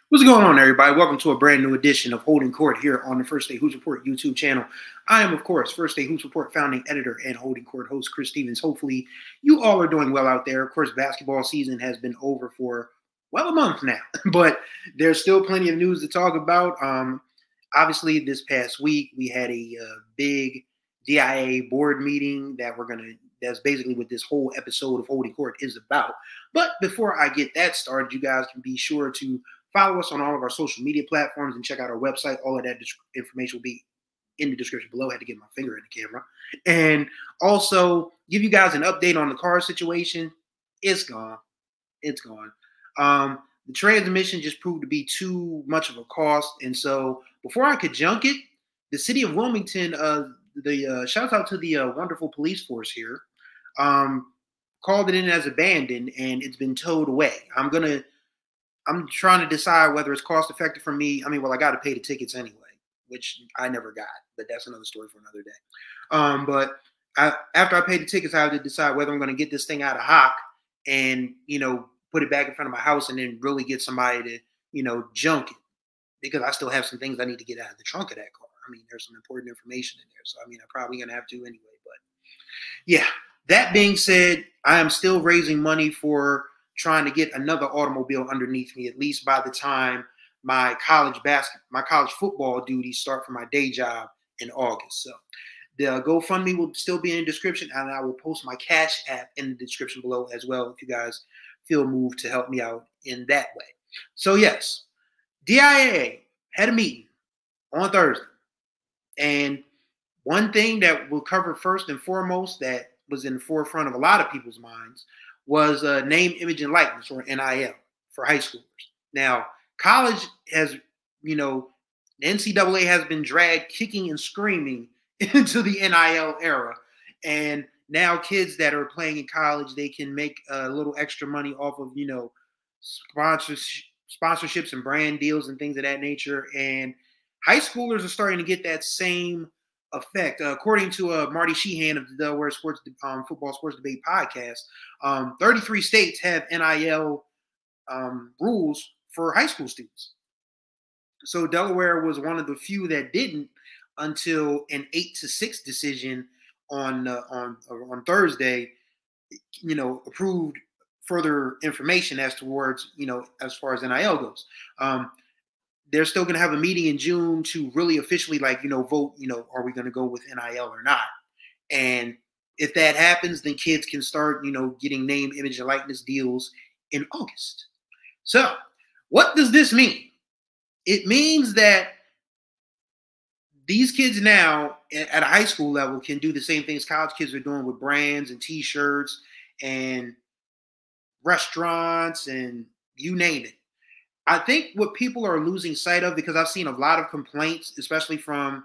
What's going on, everybody? Welcome to a brand new edition of Holding Court here on the First State Hoops Report YouTube channel. I am, of course, First State Hoops Report founding editor and Holding Court host Chris Stevens. Hopefully, you all are doing well out there. Of course, basketball season has been over for, well, a month now, but there's still plenty of news to talk about. Obviously, this past week, we had a big DIAA board meeting that's basically what this whole episode of Holding Court is about. But before I get that started, you guys can be sure to follow us on all of our social media platforms and check out our website. All of that information will be in the description below. I had to get my finger in the camera. And also give you guys an update on the car situation. It's gone. It's gone. The transmission just proved to be too much of a cost. And so before I could junk it, the city of Wilmington, shout out to the wonderful police force here, called it in as abandoned, and it's been towed away. I'm trying to decide whether it's cost effective for me. I mean, well, I got to pay the tickets anyway, which I never got, but that's another story for another day. After I pay the tickets, I have to decide whether I'm going to get this thing out of hock and, put it back in front of my house and then really get somebody to, junk it, because I still have some things I need to get out of the trunk of that car. I mean, there's some important information in there. So, I mean, I'm probably going to have to anyway. But yeah, that being said, I am still raising money for trying to get another automobile underneath me, at least by the time my college football duties start for my day job in August. So the GoFundMe will still be in the description, and I will post my Cash App in the description below as well if you guys feel moved to help me out in that way. So yes, DIAA had a meeting on Thursday. And one thing that we'll cover first and foremost that was in the forefront of a lot of people's minds was name, image, and likeness, or NIL, for high schoolers. Now, college has, the NCAA has been dragged kicking and screaming into the NIL era. And now kids that are playing in college, they can make a little extra money off of, sponsorships and brand deals and things of that nature. And high schoolers are starting to get that same effect. According to Marty Sheehan of the Delaware Football Sports Debate podcast, 33 states have NIL rules for high school students. So Delaware was one of the few that didn't until an 8-6 decision on Thursday, approved further information as towards, as far as NIL goes. They're still going to have a meeting in June to really officially, vote, are we going to go with NIL or not? And if that happens, then kids can start, getting name, image, and likeness deals in August. So what does this mean? It means that these kids now at a high school level can do the same things college kids are doing with brands and T-shirts and restaurants and you name it. I think what people are losing sight of, because I've seen a lot of complaints, especially from,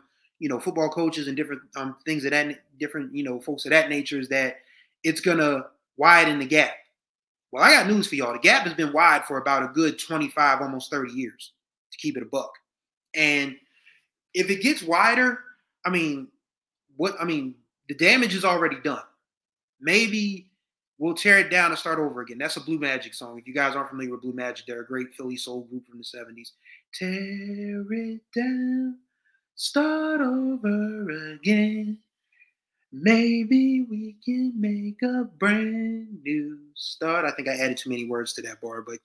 football coaches and different things of that, different, folks of that nature, is that it's going to widen the gap. Well, I got news for y'all. The gap has been wide for about a good 25, almost 30 years, to keep it a buck. And if it gets wider, the damage is already done. Maybe we'll tear it down and start over again. That's a Blue Magic song. If you guys aren't familiar with Blue Magic, they're a great Philly soul group from the 70s. Tear it down, start over again. Maybe we can make a brand new start. I think I added too many words to that bar, but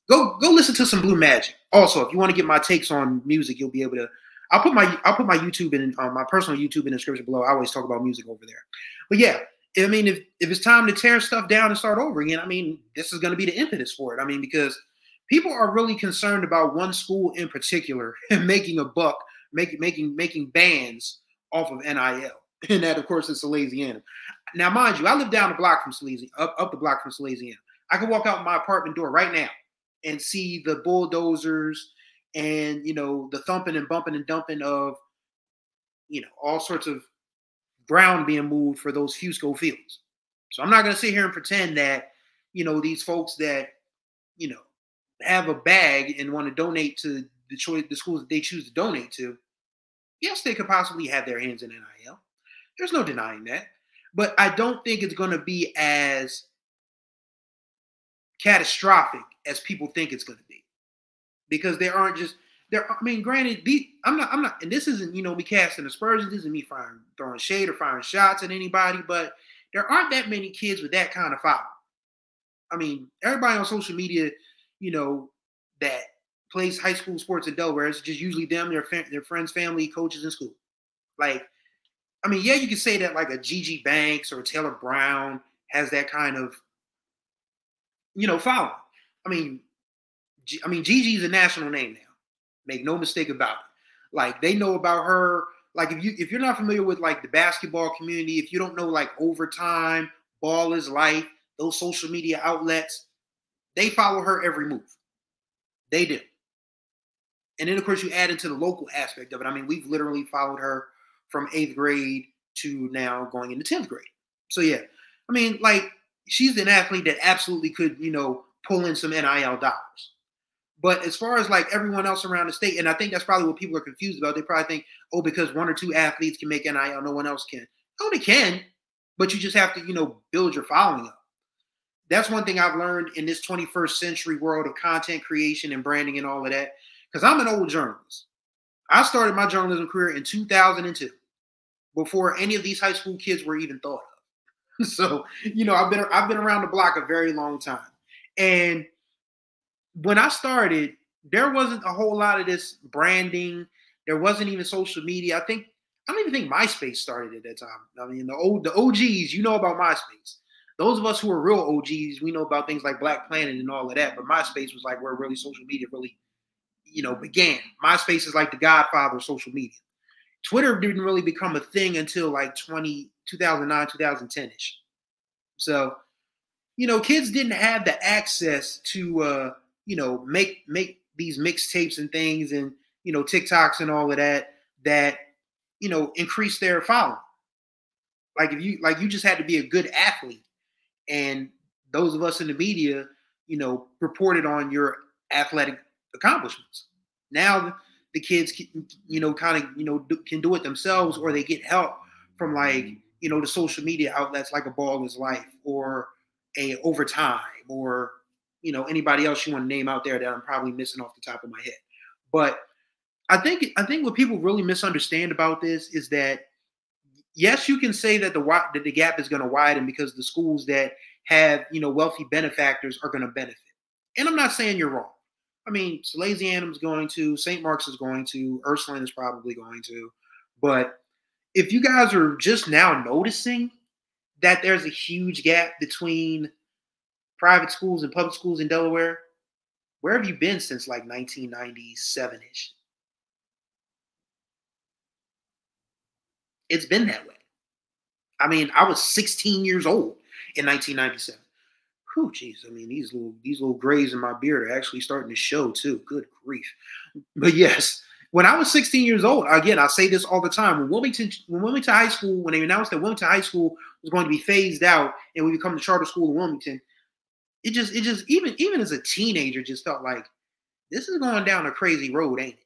go listen to some Blue Magic. Also, if you want to get my takes on music, you'll be able to. I'll put my YouTube in my personal YouTube in the description below. I always talk about music over there. But yeah, if it's time to tear stuff down and start over again, this is going to be the impetus for it. Because people are really concerned about one school in particular and making a buck, making bands off of NIL. And that, of course, is Salesiana. Now, mind you, I live down the block from Salesiana, up the block from Salesiana. I can walk out my apartment door right now and see the bulldozers and, the thumping and bumping and dumping of, all sorts of ground being moved for those Fusco fields. So I'm not going to sit here and pretend that, these folks that, have a bag and want to donate to the schools that they choose to donate to, yes, they could possibly have their hands in NIL. There's no denying that. But I don't think it's going to be as catastrophic as people think it's going to be. because there aren't just there. I mean, granted, I'm not, and this isn't me casting aspersions. This isn't me throwing shade or firing shots at anybody, but there aren't that many kids with that kind of following. I mean, everybody on social media, that plays high school sports in Delaware, it's just usually them, their friends, family, coaches in school. Like, I mean, yeah, you can say that like a Gigi Banks or Taylor Brown has that kind of, following. I mean, Gigi's a national name now. Make no mistake about it. Like, they know about her. Like, if you're not familiar with like the basketball community, if you don't know like Overtime, Ball is Life, those social media outlets, they follow her every move. They do. And then, of course, you add into the local aspect of it. I mean, we've literally followed her from 8th grade to now going into 10th grade. So, yeah. I mean, like, she's an athlete that absolutely could, pull in some NIL dollars. But as far as, like, everyone else around the state, and I think that's probably what people are confused about. They probably think, oh, because 1 or 2 athletes can make NIL, no one else can. No, they can. But you just have to, build your following up. That's one thing I've learned in this 21st century world of content creation and branding and all of that. Because I'm an old journalist. I started my journalism career in 2002, before any of these high school kids were even thought of. So, I've been around the block a very long time. And when I started, there wasn't a whole lot of this branding. There wasn't even social media. I don't even think MySpace started at that time. I mean, the OGs, about MySpace. Those of us who are real OGs, we know about things like Black Planet and all of that. But MySpace was like where really social media really, began. MySpace is like the godfather of social media. Twitter didn't really become a thing until like 2009, 2010-ish. So, kids didn't have the access to, make these mixtapes and things and, TikToks and all of that, increase their following. Like you just had to be a good athlete. And those of us in the media, reported on your athletic accomplishments. Now the kids, can do it themselves, or they get help from like, the social media outlets like a Ball is Life or a Overtime or, anybody else you want to name out there that I'm probably missing off the top of my head. But I think what people really misunderstand about this is that, yes, you can say that the gap is going to widen because the schools that have, wealthy benefactors are going to benefit. And I'm not saying you're wrong. I mean, Salesianum's going to, St. Mark's is going to, Ursuline is probably going to. But if you guys are just now noticing that there's a huge gap between private schools and public schools in Delaware, where have you been since like 1997-ish? It's been that way. I mean, I was 16 years old in 1997. Whew, geez. I mean, these little grays in my beard are actually starting to show too. Good grief. But yes, when I was 16 years old, again, I say this all the time. When Wilmington High School, when they announced that Wilmington High School was going to be phased out and we become the charter school in Wilmington, it just even as a teenager, just felt like this is going down a crazy road, ain't it?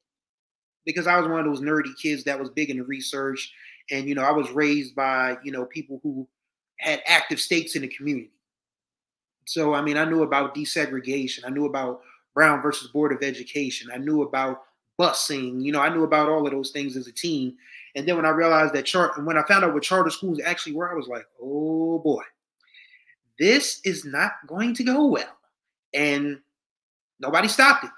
Because I was one of those nerdy kids that was big into research. And, I was raised by, people who had active stakes in the community. So, I mean, I knew about desegregation. I knew about Brown versus Board of Education. I knew about busing. I knew about all of those things as a teen. And then when I realized when I found out what charter schools actually were, I was like, oh boy, this is not going to go well. And nobody stopped it.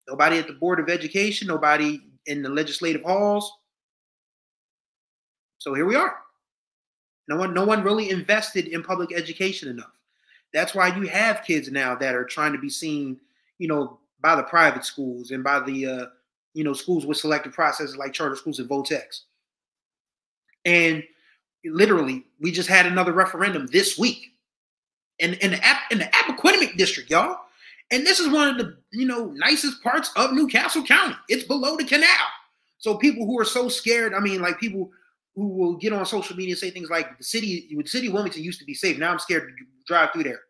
Nobody at the Board of Education, nobody in the legislative halls. So here we are. No one really invested in public education enough. That's why you have kids now that are trying to be seen, by the private schools and by the, schools with selective processes like charter schools and Votex. And literally, we just had another referendum this week in the Appoquinimink district, y'all. And this is one of the, nicest parts of Newcastle County. It's below the canal. So people who are so scared, I mean, like people who will get on social media and say things like the city of Wilmington used to be safe. Now I'm scared to drive through there.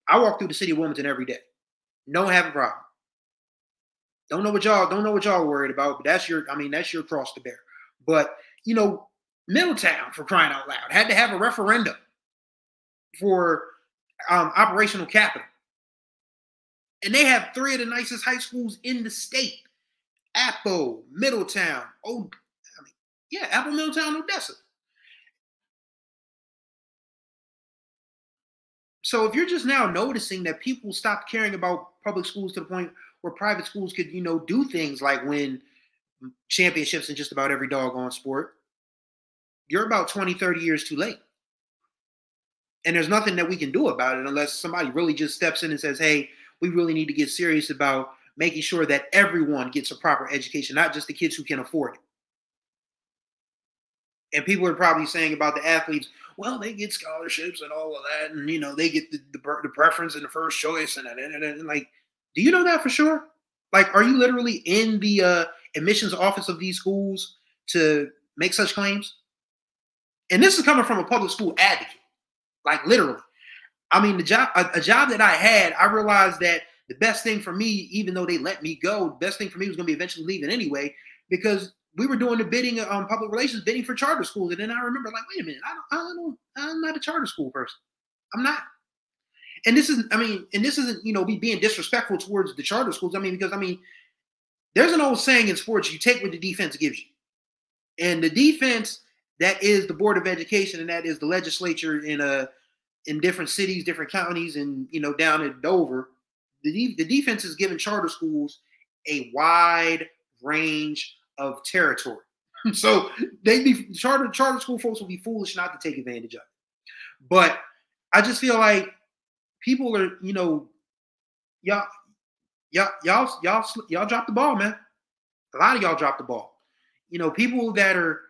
I walk through the city of Wilmington every day. Don't have a problem. Don't know what y'all worried about, but that's your cross to bear. But, Middletown, for crying out loud, had to have a referendum for operational capital. And they have 3 of the nicest high schools in the state. Apple, Middletown, Apple, Middletown, Odessa. So if you're just now noticing that people stopped caring about public schools to the point where private schools could, do things like win championships in just about every doggone sport, you're about 20, 30 years too late. And there's nothing that we can do about it unless somebody really just steps in and says, hey, we really need to get serious about making sure that everyone gets a proper education, not just the kids who can afford it. And people are probably saying about the athletes, well, they get scholarships and all of that, and they get the preference and the first choice, and like, do you know that for sure? Like, are you literally in the admissions office of these schools to make such claims? And this is coming from a public school advocate, like literally. I mean, a job that I had, I realized that the best thing for me, even though they let me go, the best thing for me was going to be eventually leaving anyway, because we were doing the bidding, public relations bidding for charter schools. And then I remember, like, wait a minute, I'm not a charter school person. I'm not. And this isn't, me being disrespectful towards the charter schools. Because there's an old saying in sports, you take what the defense gives you. And the defense, that is the Board of Education, and that is the legislature in different cities, different counties, and, down in Dover. The defense is giving charter schools a wide range of territory. So charter school folks will be foolish not to take advantage of it. But I just feel like people are, y'all dropped the ball, man. A lot of y'all dropped the ball. People that are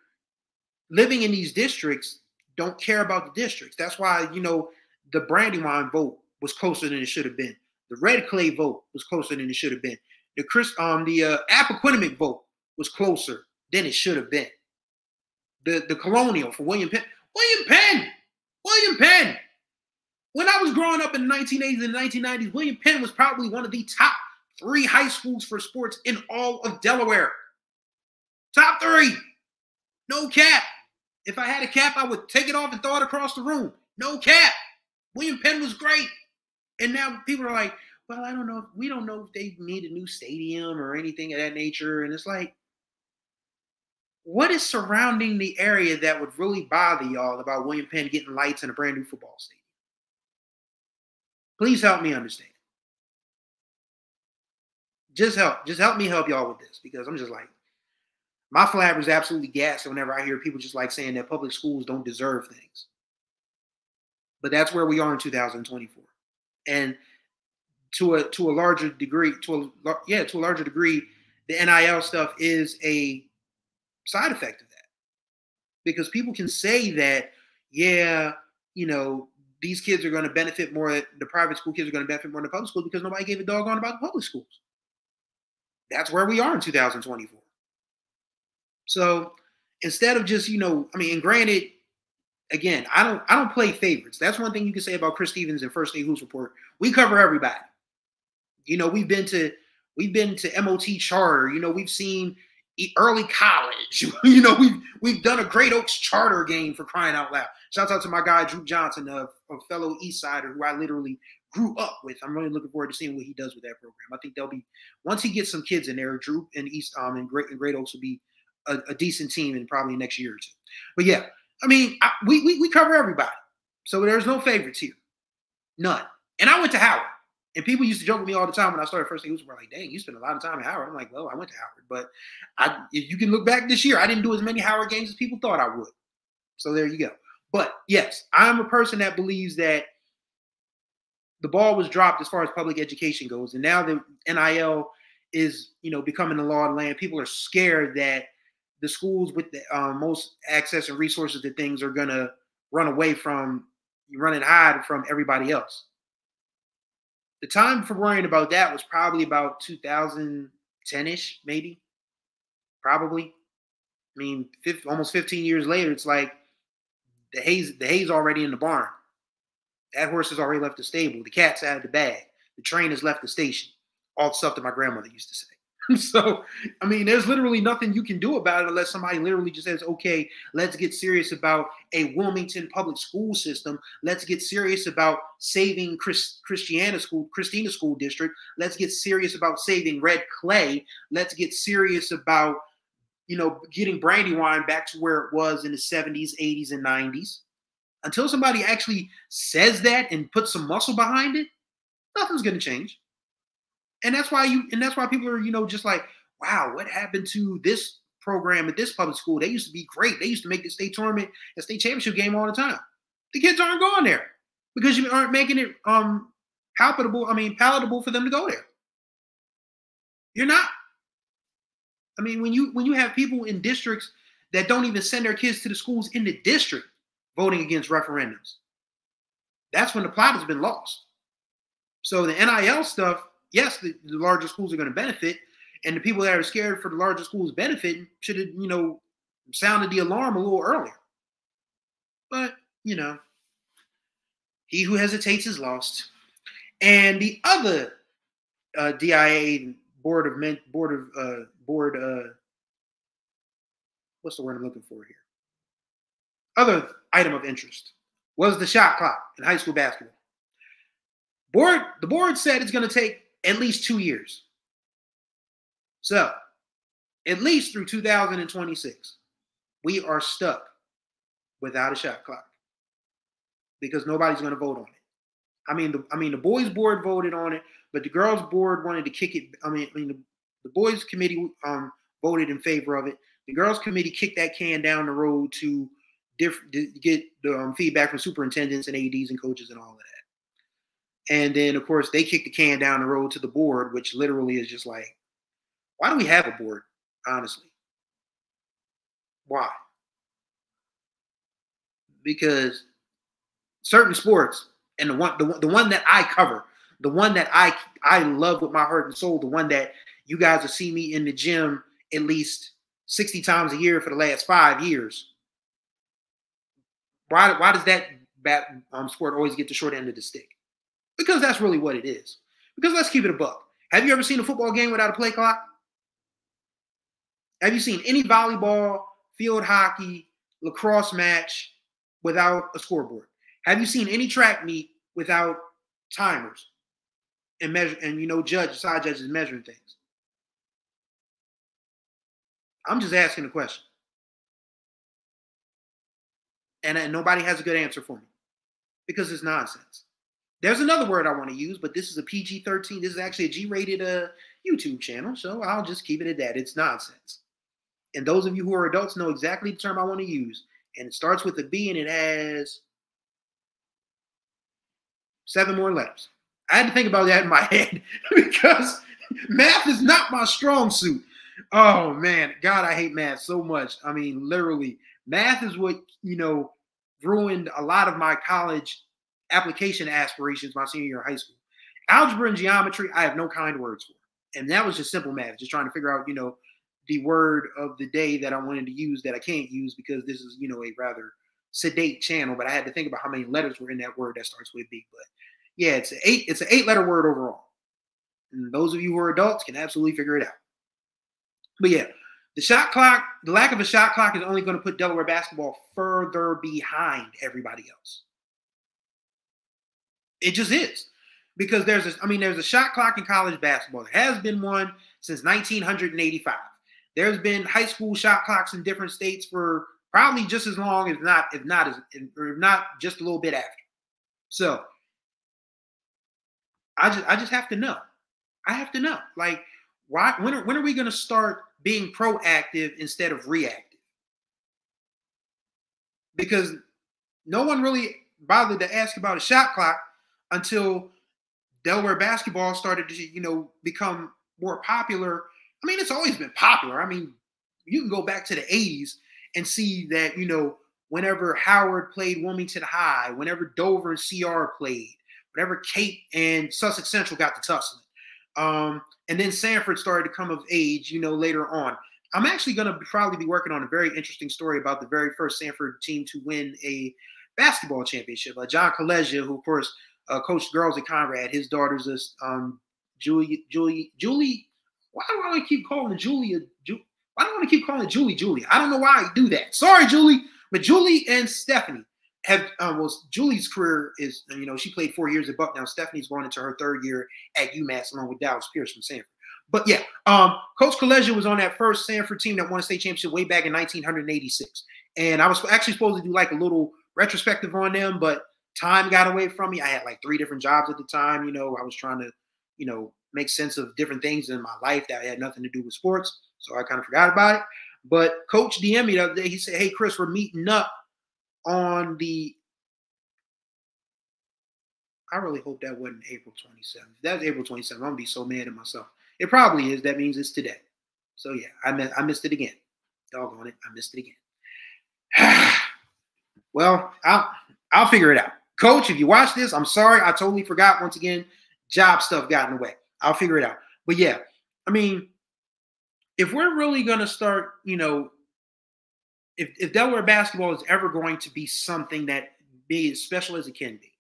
living in these districts don't care about the districts. That's why, the Brandywine vote was closer than it should have been. The Red Clay vote was closer than it should have been. The Appoquinimink vote was closer than it should have been. The Colonial for William Penn. William Penn. When I was growing up in the 1980s and 1990s, William Penn was probably one of the top 3 high schools for sports in all of Delaware. Top 3. No cap. If I had a cap, I would take it off and throw it across the room. No cap. William Penn was great. And now people are like, well, I don't know. We don't know if they need a new stadium or anything of that nature. And it's like, what is surrounding the area that would really bother y'all about William Penn getting lights and a brand new football stadium? Please help me understand. Just help me help y'all with this, because I'm just like, my flabber is absolutely gassed whenever I hear people just like saying that public schools don't deserve things. But that's where we are in 2024. And to a larger degree, the NIL stuff is a side effect of that. Because people can say that, these kids are going to benefit more, the private school kids are going to benefit more than the public school, because nobody gave a doggone about the public schools. That's where we are in 2024. So instead of just, and granted, again, I don't play favorites. That's one thing you can say about Chris Stevens and First State Hoops Report. We cover everybody. We've been to MOT charter. We've seen early college. We've done a Great Oaks charter game, for crying out loud. Shouts out to my guy Drew Johnson, a fellow East Sider who I literally grew up with. I'm really looking forward to seeing what he does with that program. I think they'll be, once he gets some kids in there, Drew and Great Oaks will be a decent team in probably next year or two. But yeah, we cover everybody. So there's no favorites here. None. And I went to Howard. And people used to joke with me all the time when I started First State Hoops. Were like, dang, you spent a lot of time at Howard. I'm like, well, I went to Howard. But if you can look back this year, I didn't do as many Howard games as people thought I would. So there you go. But yes, I'm a person that believes that the ball was dropped as far as public education goes. And now the NIL is, becoming the law of the land. People are scared that the schools with the most access and resources to things are going to run and hide from everybody else. The time for worrying about that was probably about 2010-ish, maybe. Probably. Almost 15 years later, it's like the hay's already in the barn. That horse has already left the stable. The cat's out of the bag. The train has left the station. All the stuff that my grandmother used to say. So, I mean, there's literally nothing you can do about it unless somebody literally just says, okay, let's get serious about a Wilmington public school system. Let's get serious about saving Christina School District. Let's get serious about saving Red Clay. Let's get serious about, getting Brandywine back to where it was in the 70s, 80s, and 90s. Until somebody actually says that and puts some muscle behind it, nothing's going to change. And that's why people are, just like, wow, what happened to this program at this public school? They used to be great. They used to make the state tournament and state championship game all the time. The kids aren't going there because you aren't making it palatable for them to go there. You're not. I mean, when you have people in districts that don't even send their kids to the schools in the district voting against referendums, that's when the plot has been lost. So the NIL stuff, yes, the larger schools are going to benefit, and the people that are scared for the larger schools benefiting should have, sounded the alarm a little earlier. But, he who hesitates is lost. And the other DIAA board, what's the word I'm looking for here? Other item of interest was the shot clock in high school basketball. The board said it's going to take at least 2 years. So, at least through 2026, we are stuck without a shot clock because nobody's going to vote on it. I mean, the boys' board voted on it, but the girls' board wanted to kick it. The boys' committee voted in favor of it. The girls' committee kicked that can down the road to get the feedback from superintendents and ADs and coaches and all of that. And then, of course, they kicked the can down the road to the board, which literally is just like, why do we have a board, honestly? Why? Because certain sports, and the one that I cover, the one that I love with my heart and soul, the one that you guys will see me in the gym at least 60 times a year for the last 5 years. Why does that sport always get the short end of the stick? Because that's really what it is. Because let's keep it a buck. Have you ever seen a football game without a play clock? Have you seen any volleyball, field hockey, lacrosse match without a scoreboard? Have you seen any track meet without timers and side judges measuring things? I'm just asking a question. And nobody has a good answer for me because it's nonsense. There's another word I want to use, but this is a PG-13. This is actually a G-rated YouTube channel, so I'll just keep it at that. It's nonsense. And those of you who are adults know exactly the term I want to use. And it starts with a B and it has 7 more letters. I had to think about that in my head because math is not my strong suit. Oh, man. God, I hate math so much. I mean, literally, math is what, ruined a lot of my college application aspirations my senior year of high school. Algebra and geometry, I have no kind words for. And that was just simple math, just trying to figure out, the word of the day that I wanted to use that I can't use because this is, a rather sedate channel. But I had to think about how many letters were in that word that starts with B. But yeah, it's an 8-letter word overall. And those of you who are adults can absolutely figure it out. But yeah, the shot clock, the lack of a shot clock is only going to put Delaware basketball further behind everybody else. It just is. Because there's a shot clock in college basketball. There has been one since 1985. There's been high school shot clocks in different states for probably just as long, if not just a little bit after. So I just have to know. I have to know. Like, why? When are we going to start being proactive instead of reactive? Because no one really bothered to ask about a shot clock until Delaware basketball started to, become more popular. I mean, it's always been popular. I mean, you can go back to the 80s and see that, whenever Howard played Wilmington High, whenever Dover and CR played, whenever Cape and Sussex Central got to tussling. And then Sanford started to come of age, later on. I'm actually going to probably be working on a very interesting story about the very first Sanford team to win a basketball championship. John Kalesia, who, of course, coached girls at Conrad. His daughter's Julie. I Why do I want to keep calling Julia? Why do I want to keep calling Julie Julia? I don't know why I do that. Sorry, Julie. But Julie and Stephanie have, well, Julie's career is, you know, she played 4 years at Buck. Now Stephanie's going into her 3rd year at UMass along with Dallas Pierce from Sanford. But yeah, Coach Colegio was on that first Sanford team that won a state championship way back in 1986. And I was actually supposed to do like a little retrospective on them, but time got away from me. I had like 3 different jobs at the time. You know, I was trying to, you know, make sense of different things in my life that had nothing to do with sports. So I kind of forgot about it. But Coach DM'd me the other day. He said, hey, Chris, we're meeting up on the, I really hope that wasn't April 27th. If that was April 27th, I'm going to be so mad at myself. It probably is. That means it's today. So yeah, I missed it again. Doggone it. I missed it again. Well, I'll figure it out. Coach, if you watch this, I'm sorry. I totally forgot. Once again, job stuff got in the way. I'll figure it out. But yeah, I mean, if we're really going to start, you know, if Delaware basketball is ever going to be something that be as special as it can be,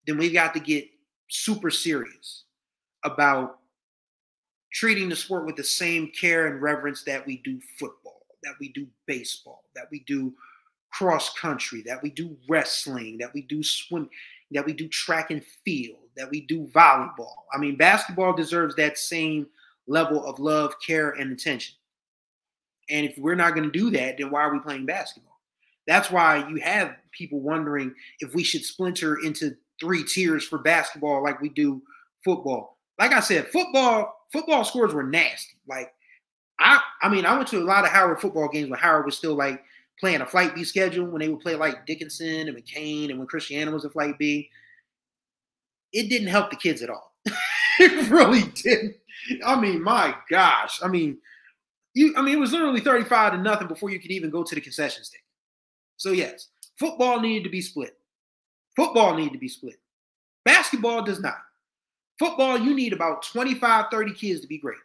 then we've got to get super serious about treating the sport with the same care and reverence that we do football, that we do baseball, that we do cross country, that we do wrestling, that we do swim, that we do track and field, that we do volleyball. I mean, basketball deserves that same level of love, care, and attention. And if we're not going to do that, then why are we playing basketball? That's why you have people wondering if we should splinter into 3 tiers for basketball like we do football. Like I said, football scores were nasty. Like, I mean, I went to a lot of Howard football games when Howard was still like playing a Flight B schedule, when they would play like Dickinson and McCain, and when Christiana was a Flight B. It didn't help the kids at all. It really didn't. I mean, my gosh. I mean, it was literally 35-0 before you could even go to the concession stand. So yes, football needed to be split. Football needed to be split. Basketball does not. Football, you need about 25, 30 kids to be great.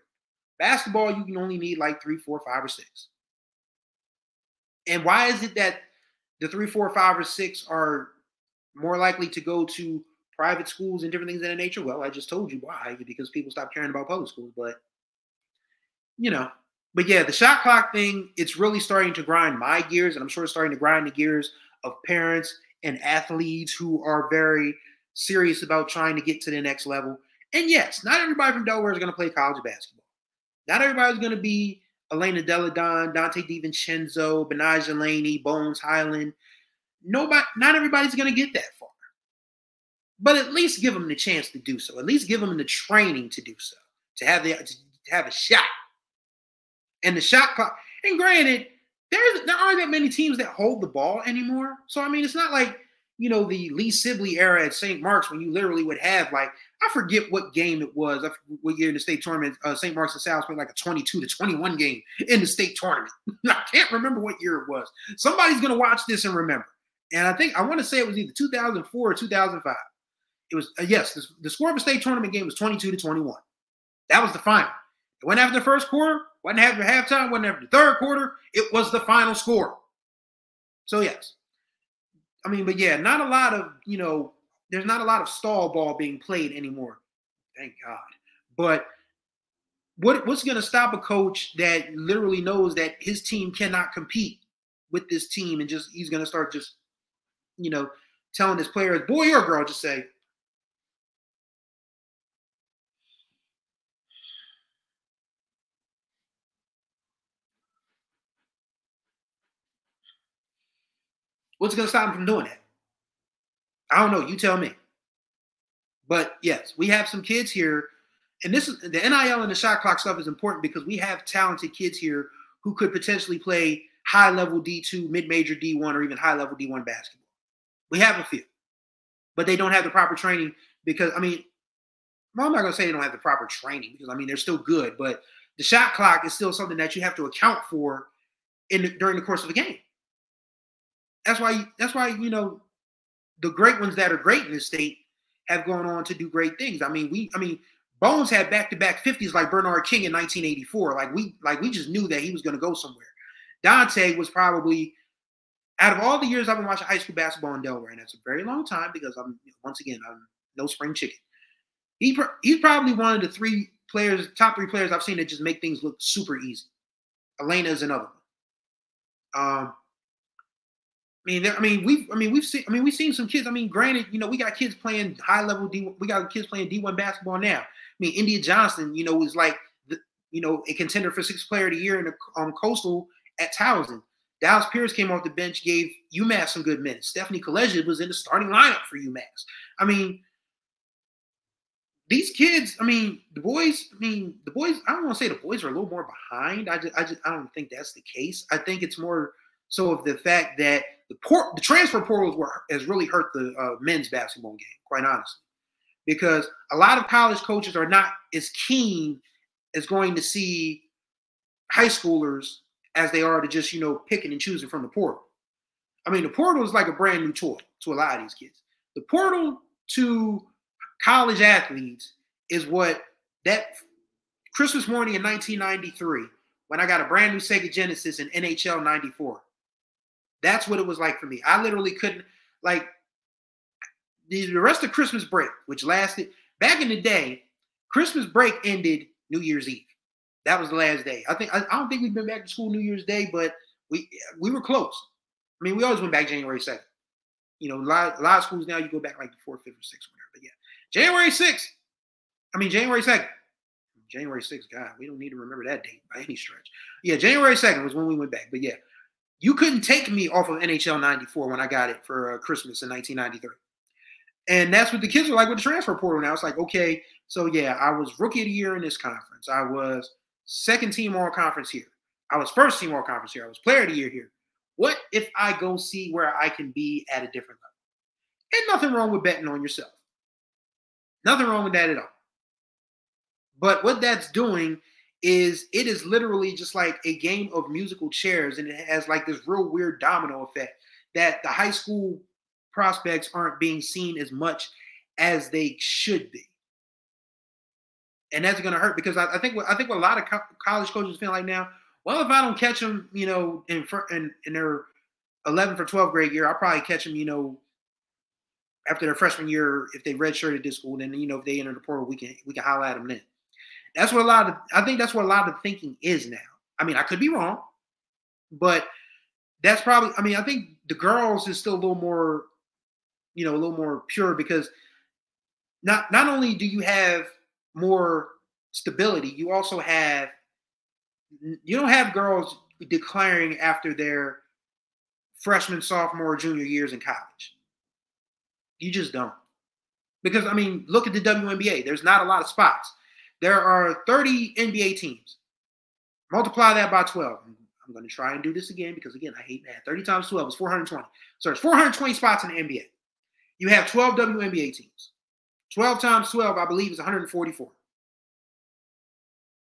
Basketball, you can only need like 3, 4, 5, or 6. And why is it that the 3, 4, 5, or 6 are more likely to go to private schools and different things of that nature? Well, I just told you why, because people stop caring about public schools. But, you know, but yeah, the shot clock thing, it's really starting to grind my gears, and I'm sure it's starting to grind the gears of parents and athletes who are very serious about trying to get to the next level. And yes, not everybody from Delaware is going to play college basketball. Not everybody's going to be Elena Deladon, Dante DiVincenzo, Benaja Laney, Bones Highland. Not everybody's going to get that far. But at least give them the chance to do so. At least give them the training to do so, to have a shot. And the shot clock. And granted, there aren't that many teams that hold the ball anymore. So I mean, it's not like, you know, the Lee Sibley era at St. Mark's when you literally would have, like, I forget what game it was. I forget what year in the state tournament, St. Mark's and South played like a 22-21 game in the state tournament. I can't remember what year it was. Somebody's going to watch this and remember. And I want to say it was either 2004 or 2005. It was, yes, the score of a state tournament game was 22-21. That was the final. It wasn't after the first quarter, wasn't after halftime, wasn't after the third quarter. It was the final score. So, yes. I mean, but yeah, not a lot of, you know, there's not a lot of stall ball being played anymore. Thank God. But what's going to stop a coach that literally knows that his team cannot compete with this team, and he's going to start just, you know, telling his players, boy or girl, just say, what's going to stop him from doing that? I don't know. You tell me. But yes, we have some kids here, and this is the NIL and the shot clock stuff is important because we have talented kids here who could potentially play high-level D2, mid-major D1, or even high-level D1 basketball. We have a few, but they don't have the proper training because, I mean, well, I'm not going to say they don't have the proper training because, I mean, they're still good, but the shot clock is still something that you have to account for during the course of a game. That's why, you know, the great ones that are great in this state have gone on to do great things. I mean, Bones had back-to-back 50s like Bernard King in 1984. Like we just knew that he was going to go somewhere. Dante was probably, out of all the years I've been watching high school basketball in Delaware, and that's a very long time because I'm no spring chicken. He's probably one of the 3 players, top 3 players I've seen that just make things look super easy. Elena is another one. We've seen some kids. I mean, granted, we got kids playing high level we got kids playing D1 basketball now. I mean, India Johnson, is like a contender for 6th player of the year in the Coastal at Towson. Dallas Pierce came off the bench, gave UMass some good minutes. Stephanie Koleja was in the starting lineup for UMass. I mean, these kids, the boys, I don't want to say the boys are a little more behind. I don't think that's the case. I think it's more so of the fact that the transfer portals has really hurt the men's basketball game, quite honestly, because a lot of college coaches are not as keen as going to see high schoolers as they are to just, picking and choosing from the portal. I mean, the portal is like a brand new toy to a lot of these kids. The portal to college athletes is what that Christmas morning in 1993, when I got a brand new Sega Genesis in NHL 94. That's what it was like for me. I literally couldn't, like, the rest of Christmas break, which lasted, back in the day, Christmas break ended New Year's Eve. That was the last day. I don't think we've been back to school New Year's Day, but we were close. I mean, we always went back January 2nd. A lot of schools now, you go back like the 4th, 5th, or 6th, whatever. But yeah, January 2nd. January 6th, God, we don't need to remember that date by any stretch. Yeah, January 2nd was when we went back. But yeah, you couldn't take me off of NHL 94 when I got it for Christmas in 1993. And that's what the kids are like with the transfer portal now. It's like, okay, so yeah, I was rookie of the year in this conference. I was second team all conference here. I was first team all conference here. I was player of the year here. What if I go see where I can be at a different level? Ain't nothing wrong with betting on yourself. Nothing wrong with that at all. But what that's doing is it is literally just like a game of musical chairs, and it has like this real weird domino effect that the high school prospects aren't being seen as much as they should be. And that's going to hurt because I think what a lot of college coaches feel like now, well, if I don't catch them, in their 11th or 12th grade year, I'll probably catch them, after their freshman year, if they redshirted this school, then, if they enter the portal, we can holler at them then. I think that's what a lot of the thinking is now. I mean, I could be wrong, but that's probably, I think the girls is still a little more, a little more pure because not only do you have more stability, you don't have girls declaring after their freshman, sophomore, junior years in college. You just don't. Because, look at the WNBA. There's not a lot of spots. There are 30 NBA teams. Multiply that by 12. I'm going to try and do this again because, again, I hate math. 30 times 12 is 420. So there's 420 spots in the NBA. You have 12 WNBA teams. 12 times 12, I believe, is 144.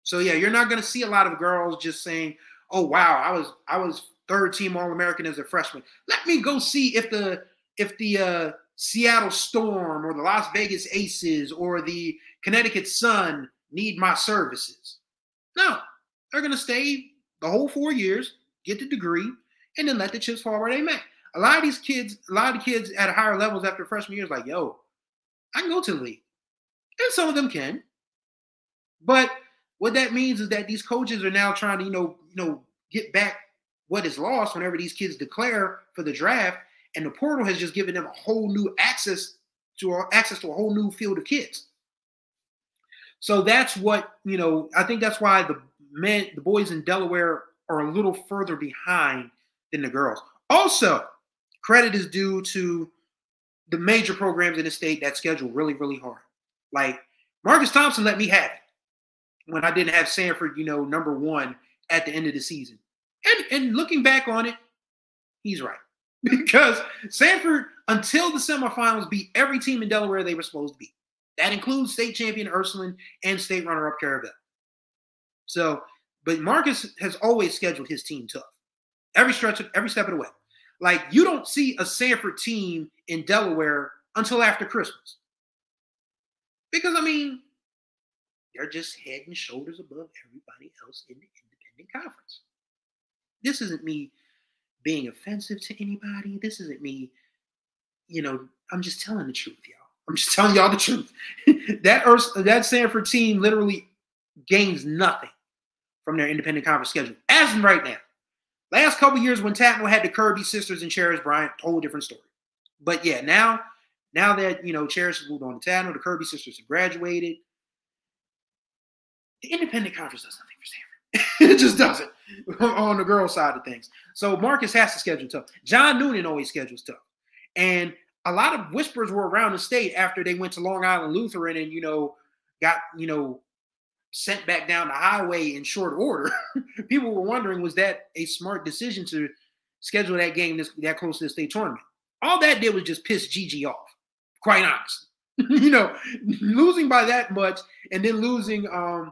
So, yeah, you're not going to see a lot of girls just saying, oh, wow, I was third team All-American as a freshman. Let me go see if the Seattle Storm or the Las Vegas Aces or the Connecticut Sun need my services. No, they're going to stay the whole 4 years, get the degree, and then let the chips fall where they may. A lot of the kids at higher levels after freshman year is like, yo, I can go to the league. And some of them can. But what that means is that these coaches are now trying to, get back what is lost whenever these kids declare for the draft. And the portal has just given them a whole new access to a whole new field of kids. So that's what, I think that's why the boys in Delaware are a little further behind than the girls. Also, credit is due to the major programs in the state that schedule really, really hard. Like Marcus Thompson let me have it when I didn't have Sanford, number 1 at the end of the season. And looking back on it, he's right. Because Sanford, until the semifinals, beat every team in Delaware they were supposed to beat. That includes state champion Ursuline and state runner-up Caravelle. So, but Marcus has always scheduled his team tough. Every step of the way. Like, you don't see a Sanford team in Delaware until after Christmas. Because, they're just head and shoulders above everybody else in the independent conference. This isn't me being offensive to anybody. This isn't me, I'm just telling the truth, y'all. I'm just telling y'all the truth. That Sanford team literally gains nothing from their independent conference schedule, as in right now. Last couple years when Tatnall had the Kirby sisters and Cherish Bryant, whole different story. But yeah, now that, Cherish has moved on to Tatnall, the Kirby sisters have graduated, the independent conference does nothing for Sanford. It just doesn't on the girl side of things. So Marcus has to schedule tough. John Noonan always schedules tough. And a lot of whispers were around the state after they went to Long Island Lutheran and, got, sent back down the highway in short order. People were wondering, was that a smart decision to schedule that game that close to the state tournament? All that did was just piss Gigi off, quite honestly. Losing by that much and then losing one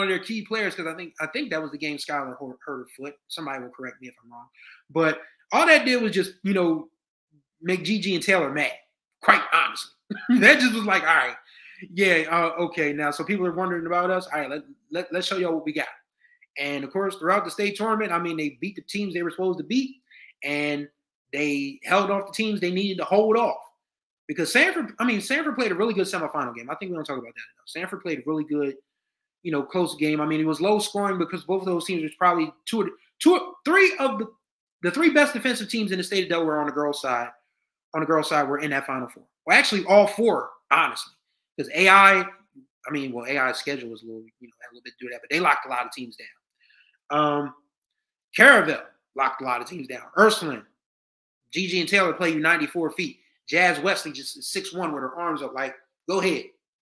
of their key players, because I think that was the game Skylar hurt her foot. Somebody will correct me if I'm wrong. But all that did was just, make Gigi and Taylor mad, quite honestly. That just was like, all right, yeah, okay. Now, so people are wondering about us. All right, let's show y'all what we got. And, of course, throughout the state tournament, they beat the teams they were supposed to beat, and they held off the teams they needed to hold off. Because Sanford played a really good semifinal game. I think we don't talk about that enough. Sanford played a really good, close game. It was low scoring because both of those teams was probably three of the three best defensive teams in the state of Delaware on the girls' side. On the girls' side were in that Final Four. Well, actually, all four, honestly. Because AI's schedule was a little, had a little bit to do that, but they locked a lot of teams down. Caravel locked a lot of teams down. Ursuline, Gigi and Taylor play you 94 feet. Jazz Wesley just 6'1" with her arms up like, go ahead,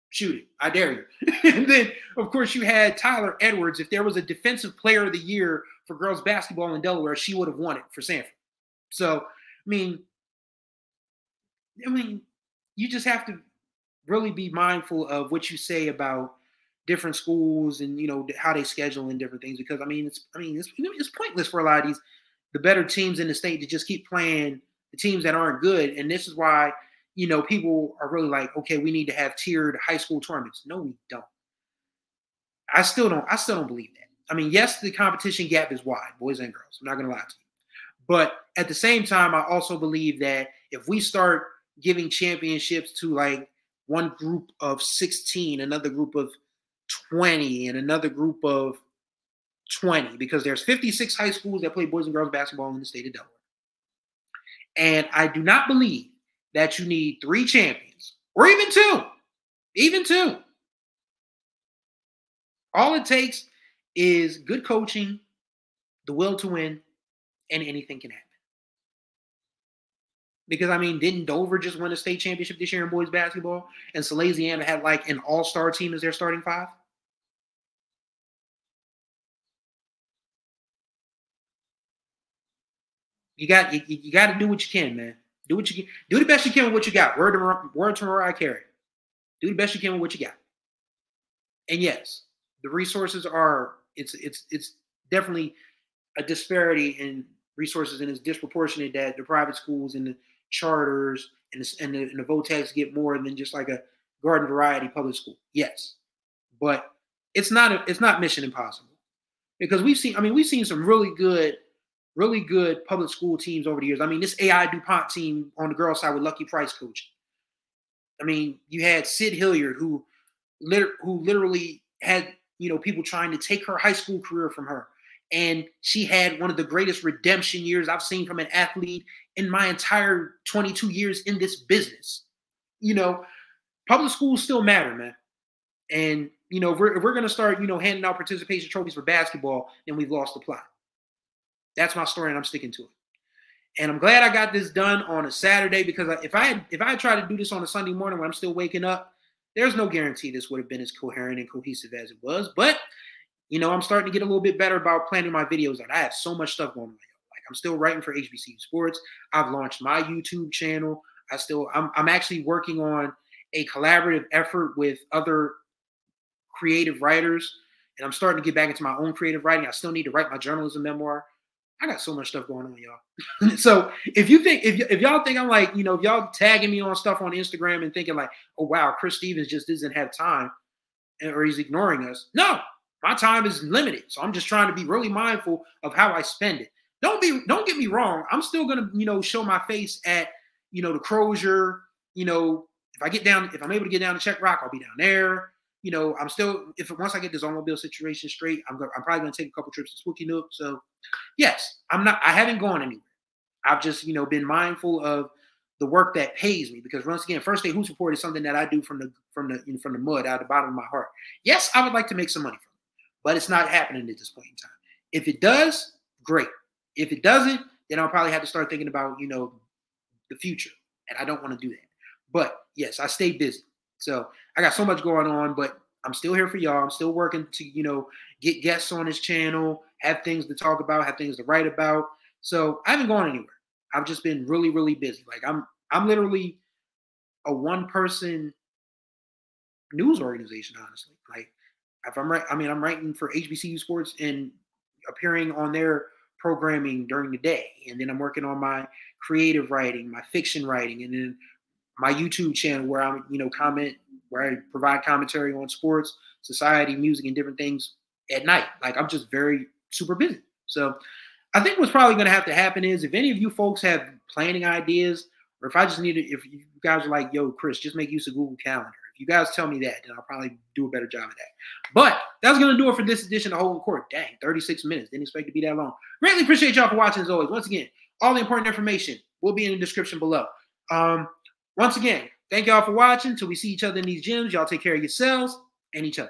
shoot it. I dare you. And then, of course, you had Tyler Edwards. If there was a defensive player of the year for girls basketball in Delaware, she would have won it for Sanford. So, you just have to really be mindful of what you say about different schools and, how they schedule and different things. Because, it's pointless for a lot of the better teams in the state to just keep playing the teams that aren't good. And this is why, people are really like, okay, we need to have tiered high school tournaments. No, we don't. I still don't believe that. Yes, the competition gap is wide, boys and girls. I'm not going to lie to you. But at the same time, I also believe that if we start giving championships to like one group of 16, another group of 20, and another group of 20, because there's 56 high schools that play boys and girls basketball in the state of Delaware. And I do not believe that you need 3 champions or even 2. All it takes is good coaching, the will to win, and anything can happen. Because, didn't Dover just win a state championship this year in boys basketball? And Salesiana had like an all-star team as their starting 5? You got to do what you can, man. Do what you can. Do the best you can with what you got. Word to Mariah Carey. Do the best you can with what you got. And yes, the resources are it's definitely a disparity in resources, and it's disproportionate that the private schools and the charters and the VOTEX get more than just like a garden variety public school. Yes, but it's not mission impossible, because we've seen some really good public school teams over the years. This AI DuPont team on the girls' side with Lucky Price coaching. You had Sid Hilliard who literally had people trying to take her high school career from her. And she had one of the greatest redemption years I've seen from an athlete in my entire 22 years in this business. Public schools still matter, man. And, if we're going to start, handing out participation trophies for basketball, then we've lost the plot. That's my story, and I'm sticking to it. And I'm glad I got this done on a Saturday, because if I had tried to do this on a Sunday morning when I'm still waking up, there's no guarantee this would have been as coherent and cohesive as it was. But I'm starting to get a little bit better about planning my videos out. I have so much stuff going on. Like, I'm still writing for HBCU Sports. I've launched my YouTube channel. I'm actually working on a collaborative effort with other creative writers, and I'm starting to get back into my own creative writing. I still need to write my journalism memoir. I got so much stuff going on, y'all. So if y'all think I'm like, if y'all tagging me on stuff on Instagram and thinking like, oh wow, Chris Stevens just doesn't have time, or he's ignoring us. No. My time is limited, so I'm just trying to be really mindful of how I spend it. Don't get me wrong. I'm still gonna, show my face at, the Crozier. If I'm able to get down to Czech Rock, I'll be down there. you know, I'm still, once I get this automobile situation straight, I'm probably going to take a couple trips to Spooky Nook. So yes, I haven't gone anywhere. I've just, you know, been mindful of the work that pays me, because once again, First State Hoops Report is something that I do from the mud, out of the bottom of my heart. Yes, I would like to make some money from it, but it's not happening at this point in time. If it does, great. If it doesn't, then I'll probably have to start thinking about, you know, the future, and I don't want to do that. But yes, I stay busy. So I got so much going on, but I'm still here for y'all. I'm still working to, you know, get guests on this channel, have things to talk about, have things to write about. So I haven't gone anywhere. I've just been really, really busy. Like I'm literally a one-person news organization, honestly. Like if I'm right, I mean, I'm writing for HBCU Sports and appearing on their programming during the day, and then I'm working on my creative writing, my fiction writing, and then my YouTube channel where I'm, you know, where I provide commentary on sports, society, music, and different things at night. Like I'm just very super busy. So I think what's probably going to have to happen is, if any of you folks have planning ideas, or if I just need to, if you guys are like, yo, Chris, just make use of Google Calendar. If you guys tell me that, then I'll probably do a better job of that. But that's going to do it for this edition of Holding Court. Dang, 36 minutes. Didn't expect it to be that long. Greatly appreciate y'all for watching as always. Once again, all the important information will be in the description below. Once again, thank y'all for watching. Till we see each other in these gyms, y'all take care of yourselves and each other.